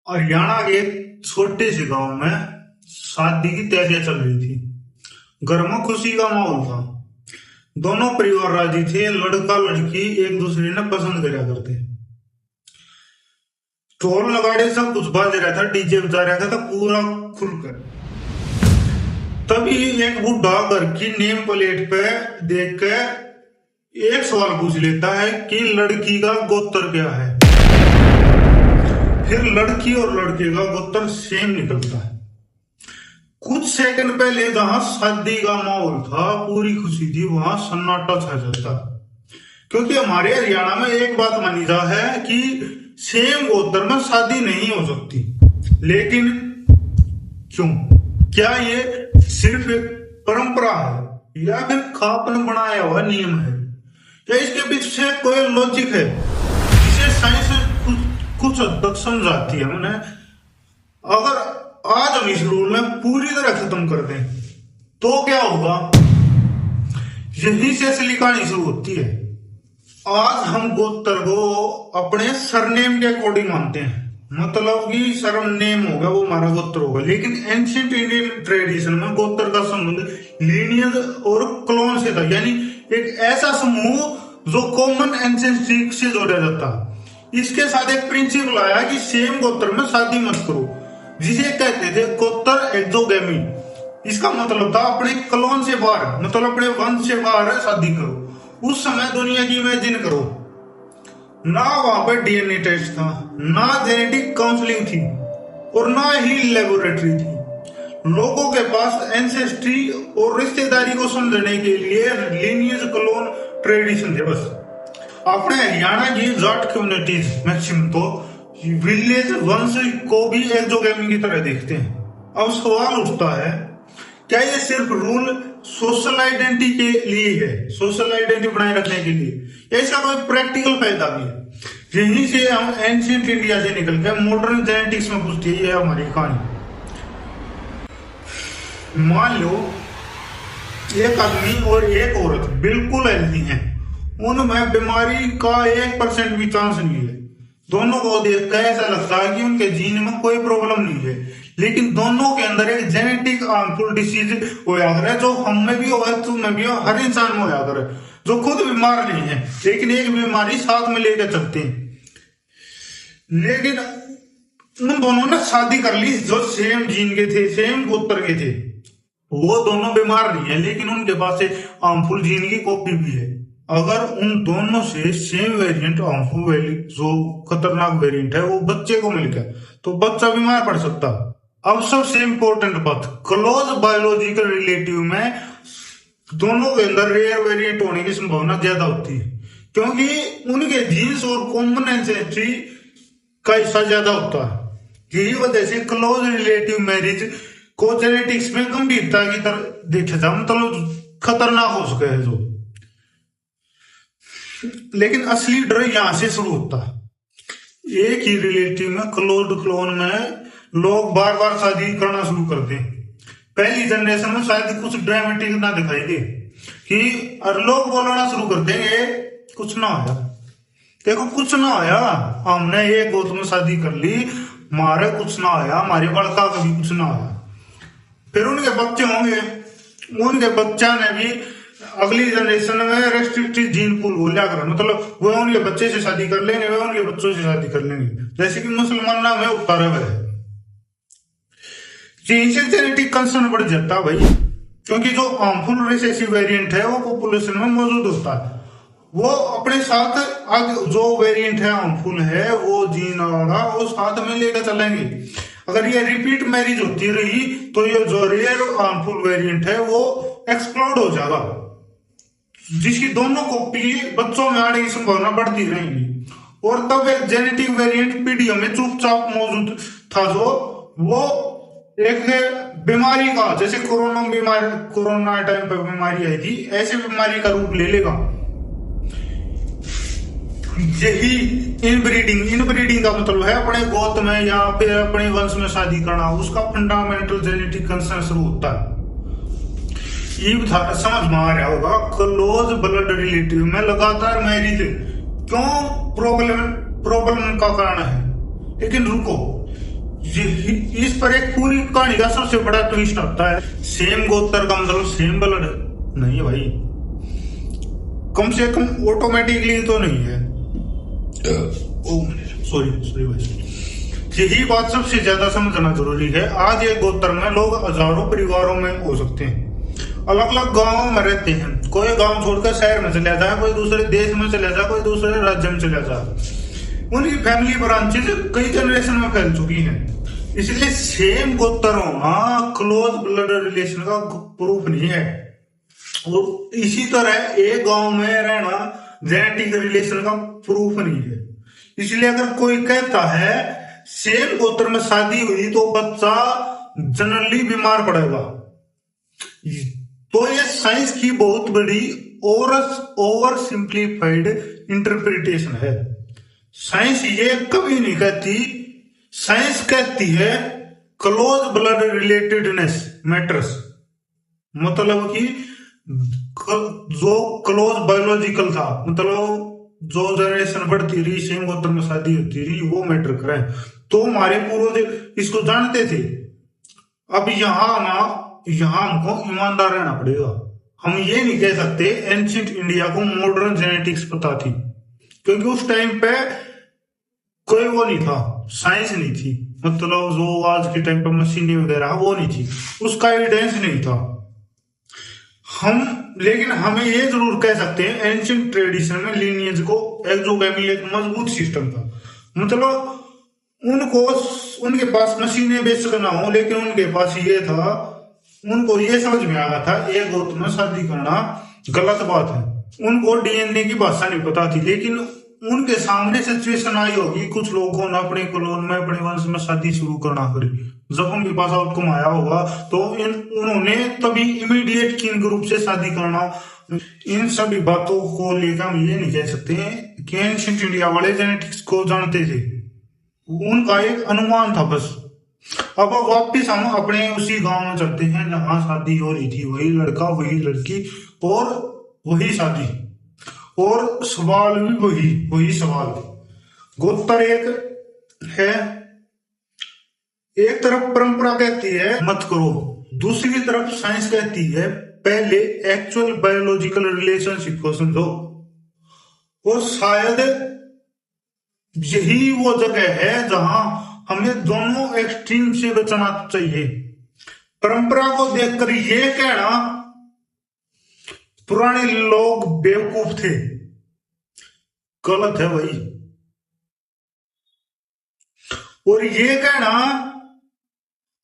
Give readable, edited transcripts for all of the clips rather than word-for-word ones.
हरियाणा के एक छोटे से गांव में शादी की तैयारियां चल रही थी। घर में खुशी का माहौल था। दोनों परिवार राजी थे। लड़का लड़की एक दूसरे ने पसंद करा करते। ढोल नगाड़े सब कुछ बाज रहा था, डीजे बजा रहा था पूरा खुलकर। तभी एक बूढ़ा घर की नेम प्लेट पे देख के एक सवाल पूछ लेता है कि लड़की का गोत्र क्या है। फिर लड़की और लड़के का गोत्र सेम निकलता है। कुछ सेकंड पहले जहां शादी का माहौल था, पूरी खुशी थी, वहां सन्नाटा छा जाता। क्योंकि हमारे हरियाणा में एक बात मानी जा है कि सेम गोत्र में शादी नहीं हो सकती। लेकिन क्यों? क्या ये सिर्फ एक परंपरा है या फिर खापन बनाया हुआ नियम है, या इसके पीछे कोई लॉजिक है जिसे साइंस कुछ हद तक समझाती है? मैंने अगर आज हम इस रूल में पूरी तरह खत्म कर दें तो क्या होगा? यहीं से असली कहानी शुरू होती है। आज हम गोत्र को अपने सरनेम के अकॉर्डिंग मानते हैं, मतलब कि सरनेम होगा वो हमारा गोत्र होगा। लेकिन एंशिएंट इंडियन ट्रेडिशन में गोत्र का संबंध लीनियज और क्लोन से था, यानी एक ऐसा समूह जो कॉमन एंसेस्ट्री से जोड़ा जाता। इसके साथ एक प्रिंसिपल आया कि सेम गोत्र में शादी मत करो, जिसे कहते थे गोत्र एक्सोगेमी। इसका मतलब था अपने क्लोन से बाहर, मतलब अपने वंश से बाहर शादी करो। उस समय दुनिया की इमेजिन करो, ना वहां पर डीएनए टेस्ट था, ना जेनेटिक काउंसलिंग थी, और ना ही लेबोरेटरी थी। लोगों के पास एंसेस्ट्री और रिश्तेदारी को समझने के लिए लीनियज क्लोन ट्रेडिशन थे बस। अपने हरियाणा की जाट कम्युनिटीज मैक्सिमम तो विलेज वंश को भी एक्सोगेमी की तरह देखते हैं। अब सवाल उठता है, क्या ये सिर्फ रूल सोशल आइडेंटिटी के लिए है, सोशल आइडेंटिटी बनाए रखने के लिए, या इसका कोई प्रैक्टिकल फायदा भी है? यहीं से हम एंशिएंट इंडिया से निकल के मॉडर्न जेनेटिक्स में पूछते हैं। ये हमारी कहानी। मान लो एक आदमी और एक औरत बिल्कुल हेल्दी हैं, उनमें बीमारी का 1% भी चांस नहीं है। दोनों को देखकर ऐसा लगता है कि उनके जीन में कोई प्रॉब्लम नहीं है, लेकिन दोनों के अंदर एक जेनेटिक हार्मफुल डिसीज होया करे, जो हम में भी हो, तुम में भी हो, हर इंसान में होया करे, जो खुद बीमार नहीं है लेकिन एक बीमारी साथ में लेकर चलते हैं। लेकिन उन दोनों ने शादी कर ली, जो सेम जीन के थे, सेम गोत्र के थे। वो दोनों बीमार नहीं है, लेकिन उनके पास एक हार्मफुल जीन की कॉपी भी है। अगर उन दोनों से सेम वेरिएंट हार्मफुल जो खतरनाक वेरिएंट है वो बच्चे को मिल गया तो बच्चा बीमार पड़ सकता। अब सबसे इंपॉर्टेंट बात, क्लोज बायोलॉजिकल रिलेटिव में दोनों के अंदर रेयर वेरिएंट होने की संभावना ज्यादा होती है, क्योंकि उनके जीन्स और कॉमन एंसेस्ट्री का हिस्सा ज्यादा होता है। यही वजह से क्लोज रिलेटिव मैरिज को जेनेटिक्स में गंभीरता की तरह देखा जाए, मतलब खतरनाक हो सके है जो। लेकिन असली डर यहां से शुरू होता है। एक ही रिलेटिव में क्लोज्ड क्लोन में लोग बार बार शादी करना शुरू करते हैं। पहली जनरेशन में शायद कुछ ड्रामेटिक ना दिखाई दे कि लोग बोलना शुरू कर देंगे कुछ ना होया, देखो कुछ ना होया, हमने एक गोत्र में शादी कर ली, हमारे कुछ ना होया, हमारे बड़का कभी कुछ ना होया। फिर उनके बच्चे होंगे, उनके बच्चा ने भी अगली जनरेशन में रेस्ट्रिक्टेड जीन पूल हो लिया कर, मतलब वो उनके बच्चे से शादी कर लेंगे, वे उनके बच्चों से शादी कर लेंगे, जैसे कि मुसलमान नाम है उतारा हुआ है। से जेनेटिक कंसर्न बढ़ जाता भाई, क्योंकि जो हार्मफुल रिसेसिव वेरिएंट है वो पॉपुलेशन में मौजूद होता है। वो अपने साथ जो वेरिएंट है हार्मफुल है वो जीन वाला वो साथ में लेकर चलेंगे। अगर ये रिपीट मैरिज होती रही तो ये जो रेयर हार्मफुल वेरिएंट है वो एक्सप्लोड हो जाएगा, जिसकी दोनों कॉपी बच्चों में आने की संभावना बढ़ती रहेगी। और तब एक जेनेटिक वेरिएंट पीढ़ियों में चुपचाप मौजूद था, जो वो एक बीमारी का, जैसे कोरोना टाइम पर बीमारी आई थी, ऐसे बीमारी का रूप ले लेगा। यही इनब्रीडिंग का मतलब है अपने गोत्र में या फिर अपने वंश में शादी करना, उसका फंडामेंटल जेनेटिक कंसर्न शुरू होता है। ये समझ में आ रहा होगा, क्लोज ब्लड रिलेटिव में लगातार मैरिज क्यों प्रॉब्लम का कारण है। लेकिन रुको, इस पर एक पूरी कहानी का सबसे बड़ा ट्विस्ट आता है, सेम गोत्र का मतलब सेम ब्लड नहीं है भाई, कम से कम ऑटोमेटिकली तो नहीं है। सॉरी भाई, यही बात सबसे ज्यादा समझना जरूरी है। आज एक गोत्र में लोग हजारों परिवारों में हो सकते हैं, अलग अलग गांवों में रहते हैं, कोई गांव छोड़कर शहर में चला जाए, कोई दूसरे देश में चला जाए, कोई दूसरे राज्य में चला जाए, उनकी फैमिली ब्रांचेज कई जनरेशन में फैल चुकी हैं। इसलिए सेम गोत्र होना क्लोज ब्लड रिलेशन का प्रूफ नहीं है। और इसी तरह एक गांव में रहना जेनेटिक रिलेशन का प्रूफ नहीं है। इसलिए अगर कोई कहता है सेम गोत्र में शादी हुई तो बच्चा जनरली बीमार पड़ेगा, तो ये साइंस की बहुत बड़ी ओवर सिंप्लीफाइड इंटरप्रिटेशन है। साइंस ये कभी नहीं कहती, साइंस कहती है क्लोज ब्लड रिलेटेडनेस मैटर्स, मतलब कि जो क्लोज बायोलॉजिकल था, मतलब जो जनरेशन बढ़ती रही, सेम गोत्र में शादी होती रही, वो मैटर करे। तो हमारे पूर्वज इसको जानते थे। अब यहाँ हमको ईमानदार रहना पड़ेगा। हम ये नहीं कह सकते एंशिएंट इंडिया को मॉडर्न जेनेटिक्स पता थी, क्योंकि उस टाइम पे कोई वो नहीं था, साइंस नहीं थी, मतलब जो आज के टाइम पे मशीनें वगैरह वो नहीं थी, उसका एविडेंस नहीं था। लेकिन हमें ये जरूर कह सकते हैं एंशिएंट ट्रेडिशन में लीनियज को एक्सोगैमी एक मजबूत सिस्टम था। मतलब उनके पास मशीनें बेशक ना हो, लेकिन उनके पास ये था, उनको ये समझ में आया था एक गोत्र में शादी करना गलत बात है। उनको डीएनए की भाषा नहीं पता थी, लेकिन उनके सामने सिचुएशन आई होगी, कुछ लोगों ने अपने क्लोन में अपने वंश में शादी शुरू करना करी, जब उनके पास आउटकम आया होगा तो उन्होंने तभी इमीडिएट किंग ग्रुप से शादी करना। इन सभी बातों को लेकर हम ये नहीं कह सकते हैं कि एंशिएंट इंडिया वाले जेनेटिक्स को जानते थे, उनका एक अनुमान था बस। अब वापिस हम अपने उसी गांव में चलते हैं जहां शादी हो रही थी, वही लड़का वही लड़की और वही शादी, और सवाल भी वही सवाल। गोत्र एक है, एक तरफ परंपरा कहती है मत करो, दूसरी तरफ साइंस कहती है पहले एक्चुअल बायोलॉजिकल रिलेशनशिप को समझो। और शायद यही वो जगह है जहां हमें दोनों एक्सट्रीम से बचना चाहिए। परंपरा को देखकर ये कहना पुराने लोग बेवकूफ थे, गलत है भाई। और ये कहना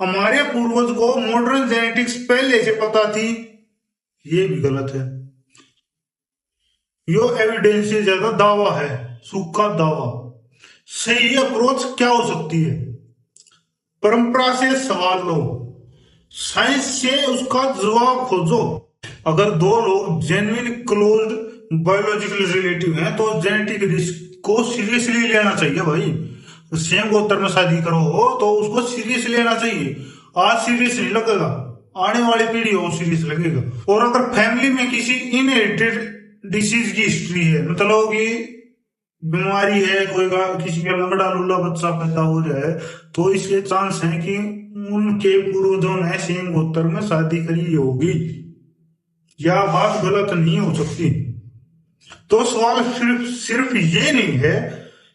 हमारे पूर्वज को मॉडर्न जेनेटिक्स पहले से पता थी, ये भी गलत है। यो एविडेंस से ज्यादा दावा है, सूखा दावा। सही अप्रोच क्या हो सकती है? परंपरा से सवाल लो, साइंस से उसका जवाब खोजो। अगर दो लोग जेन्युइन क्लोज बायोलॉजिकल रिलेटिव हैं तो जेनेटिक रिस्क को सीरियसली लेना चाहिए भाई। सेम गोत्र में शादी करो हो तो उसको सीरियस लेना चाहिए। आज सीरियस नहीं लगेगा, आने वाली पीढ़ी हो सीरियस लगेगा। और अगर फैमिली में किसी इनहेरिटेड डिसीज की हिस्ट्री है, मतलब कि बीमारी है, कोई किसी का लंगड़ा लूला बच्चा पैदा हो जाए, तो इसके चांस है कि उनके पूर्वजों ने सेम गोत्र में शादी करी होगी। यह बात गलत नहीं हो सकती। तो सवाल सिर्फ ये नहीं है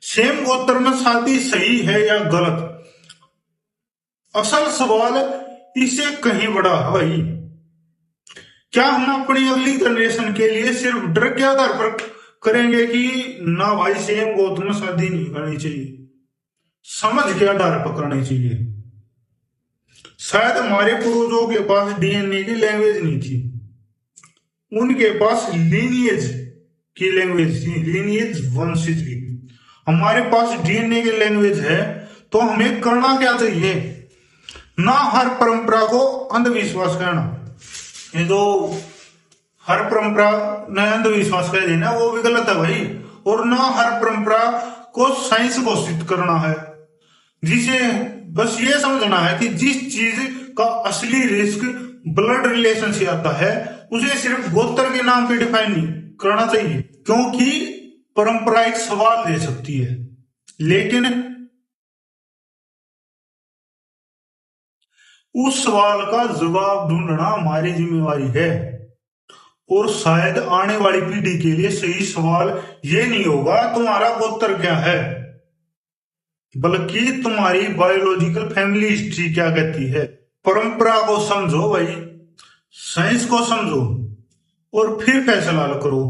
सेम गोत्र में शादी सही है या गलत। असल सवाल इससे कहीं बड़ा है भाई। क्या हम अपनी अगली जनरेशन के लिए सिर्फ डर के आधार पर करेंगे कि ना भाई सेम गोत्र में शादी नहीं करनी चाहिए, समझ के आधार पर करनी चाहिए। शायद हमारे पूर्वजों के पास डीएनए की लैंग्वेज नहीं थी, उनके पास लीनिएज की लैंग्वेज थी, लीनिएज वंशज की। हमारे पास डीएनए की लैंग्वेज है, तो हमें करना क्या चाहिए? ना हर परंपरा को अंधविश्वास कहना, ये जो हर परंपरा ने अंधविश्वास कह देना वो भी गलत है भाई। और ना हर परंपरा को साइंस घोषित करना है, जिसे बस ये समझना है कि जिस चीज का असली रिस्क ब्लड रिलेशन से आता है उसे सिर्फ गोत्र के नाम पे डिफाइन नहीं करना चाहिए, क्योंकि परंपरा एक सवाल दे सकती है, लेकिन उस सवाल का जवाब ढूंढना हमारी जिम्मेवारी है। और शायद आने वाली पीढ़ी के लिए सही सवाल ये नहीं होगा तुम्हारा गोत्र क्या है, बल्कि तुम्हारी बायोलॉजिकल फैमिली हिस्ट्री क्या कहती है। परंपरा को समझो भाई, साइंस को समझो और फिर फैसला करो।